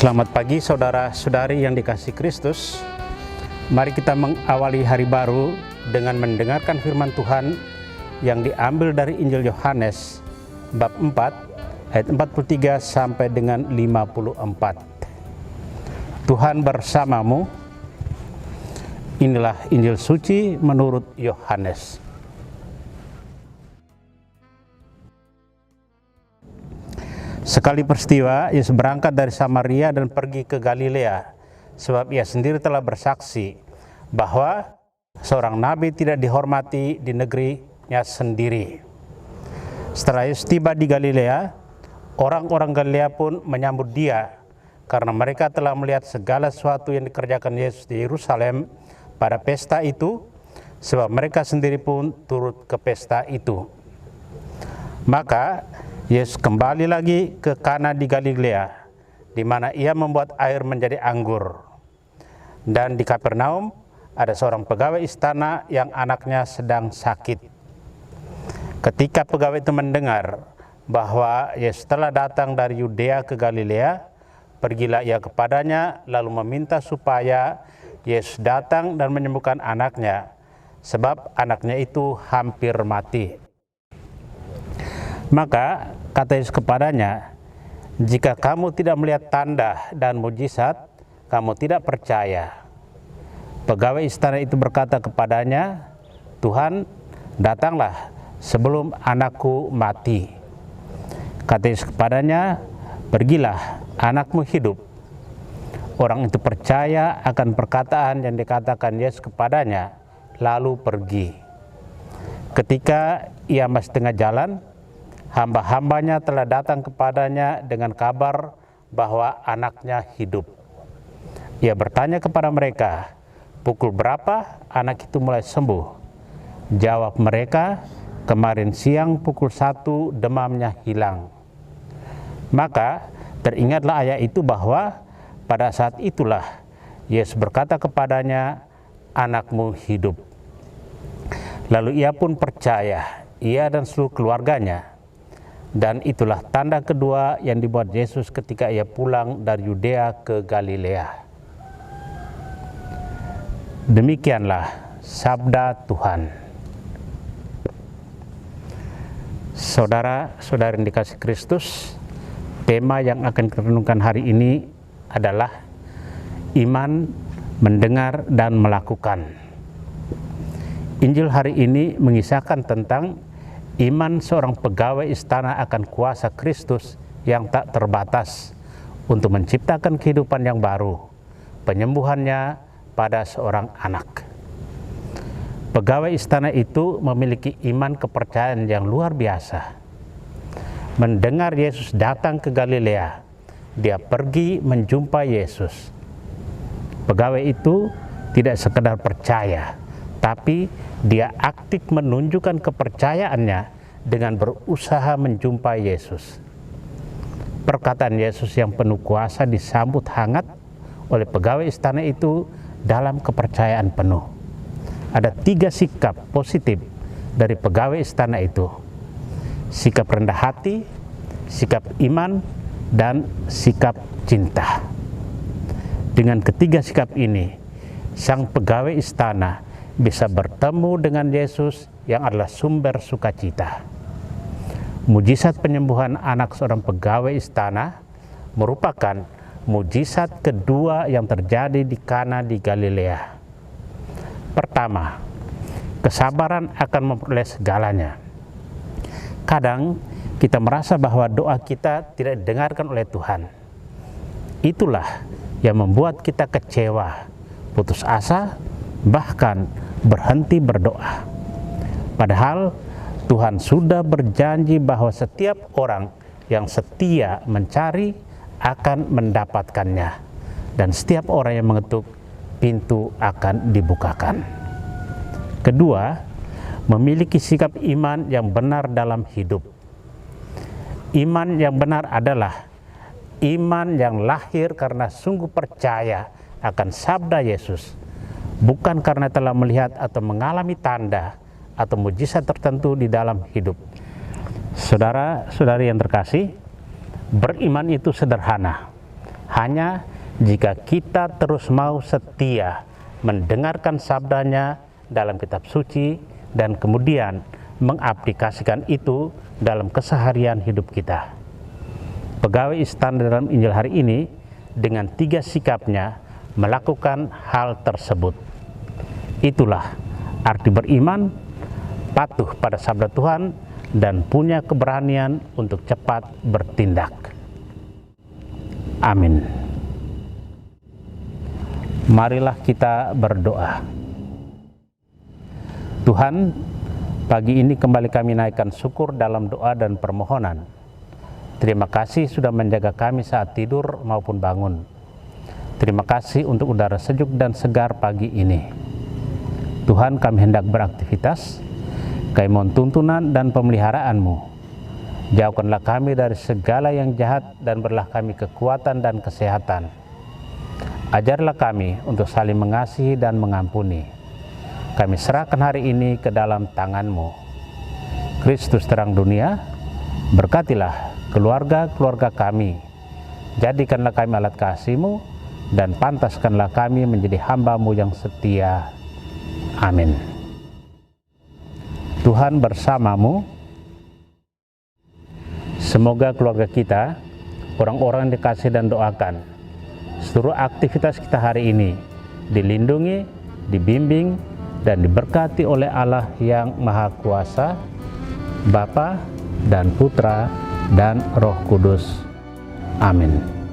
Selamat pagi saudara-saudari yang dikasihi Kristus. Mari kita mengawali hari baru dengan mendengarkan firman Tuhan yang diambil dari Injil Yohanes bab 4 ayat 43 sampai dengan 54. Tuhan bersamamu. Inilah Injil suci menurut Yohanes. Sekali peristiwa, Yesus berangkat dari Samaria dan pergi ke Galilea, sebab ia sendiri telah bersaksi bahwa seorang nabi tidak dihormati di negerinya sendiri. Setelah Yesus tiba di Galilea, orang-orang Galilea pun menyambut dia, karena mereka telah melihat segala sesuatu yang dikerjakan Yesus di Yerusalem pada pesta itu, sebab mereka sendiri pun turut ke pesta itu. Maka Yesus kembali lagi ke Kana di Galilea, di mana ia membuat air menjadi anggur. Dan di Kapernaum ada seorang pegawai istana yang anaknya sedang sakit. Ketika pegawai itu mendengar bahwa Yesus telah datang dari Yudea ke Galilea, pergilah ia kepadanya lalu meminta supaya Yesus datang dan menyembuhkan anaknya, sebab anaknya itu hampir mati. Maka kata Yesus kepadanya, "Jika kamu tidak melihat tanda dan mujizat, kamu tidak percaya." Pegawai istana itu berkata kepadanya, "Tuhan, datanglah sebelum anakku mati." Kata Yesus kepadanya, "Pergilah, anakmu hidup." Orang itu percaya akan perkataan yang dikatakan Yesus kepadanya, lalu pergi. Ketika ia masih tengah jalan, hamba-hambanya telah datang kepadanya dengan kabar bahwa anaknya hidup. Ia bertanya kepada mereka, "Pukul berapa anak itu mulai sembuh?" Jawab mereka, "Kemarin siang pukul 1 demamnya hilang." Maka teringatlah ayat itu bahwa pada saat itulah Yesus berkata kepadanya, "Anakmu hidup." Lalu ia pun percaya, ia dan seluruh keluarganya. Dan itulah tanda kedua yang dibuat Yesus ketika ia pulang dari Yudea ke Galilea. Demikianlah sabda Tuhan. Saudara-saudari yang dikasihi Kristus, tema yang akan kita renungkan hari ini adalah iman, mendengar, dan melakukan. Injil hari ini mengisahkan tentang iman seorang pegawai istana akan kuasa Kristus yang tak terbatas untuk menciptakan kehidupan yang baru, penyembuhannya pada seorang anak. Pegawai istana itu memiliki iman kepercayaan yang luar biasa. Mendengar Yesus datang ke Galilea, dia pergi menjumpai Yesus. Pegawai itu tidak sekedar percaya, tapi dia aktif menunjukkan kepercayaannya dengan berusaha menjumpai Yesus. Perkataan Yesus yang penuh kuasa disambut hangat oleh pegawai istana itu dalam kepercayaan penuh. Ada 3 sikap positif dari pegawai istana itu: sikap rendah hati, sikap iman, dan sikap cinta. Dengan ketiga sikap ini, sang pegawai istana bisa bertemu dengan Yesus yang adalah sumber sukacita. Mujizat penyembuhan anak seorang pegawai istana merupakan mujizat kedua yang terjadi di Kana di Galilea. Pertama, kesabaran akan memperoleh segalanya. Kadang kita merasa bahwa doa kita tidak didengarkan oleh Tuhan. Itulah yang membuat kita kecewa, putus asa, bahkan berhenti berdoa. Padahal Tuhan sudah berjanji bahwa setiap orang yang setia mencari akan mendapatkannya, dan setiap orang yang mengetuk, pintu akan dibukakan. Kedua, memiliki sikap iman yang benar dalam hidup. Iman yang benar adalah iman yang lahir karena sungguh percaya akan sabda Yesus, bukan karena telah melihat atau mengalami tanda atau mujizat tertentu di dalam hidup. Saudara-saudari yang terkasih, beriman itu sederhana. Hanya jika kita terus mau setia mendengarkan sabdanya dalam kitab suci dan kemudian mengaplikasikan itu dalam keseharian hidup kita. Pegawai istana dalam Injil hari ini dengan 3 sikapnya melakukan hal tersebut. Itulah arti beriman, patuh pada sabda Tuhan, dan punya keberanian untuk cepat bertindak. Amin. Marilah kita berdoa. Tuhan, pagi ini kembali kami naikkan syukur dalam doa dan permohonan. Terima kasih sudah menjaga kami saat tidur maupun bangun. Terima kasih untuk udara sejuk dan segar pagi ini. Tuhan, kami hendak beraktivitas, kami mohon tuntunan dan pemeliharaan-Mu. Jauhkanlah kami dari segala yang jahat dan berilah kami kekuatan dan kesehatan. Ajarlah kami untuk saling mengasihi dan mengampuni. Kami serahkan hari ini ke dalam tangan-Mu. Kristus terang dunia, berkatilah keluarga-keluarga kami. Jadikanlah kami alat kasih-Mu dan pantaskanlah kami menjadi hamba-Mu yang setia. Amin. Tuhan bersamamu. Semoga keluarga kita, orang-orang yang dikasihi dan doakan, seluruh aktivitas kita hari ini dilindungi, dibimbing, dan diberkati oleh Allah yang Maha Kuasa, Bapa dan Putra dan Roh Kudus. Amin.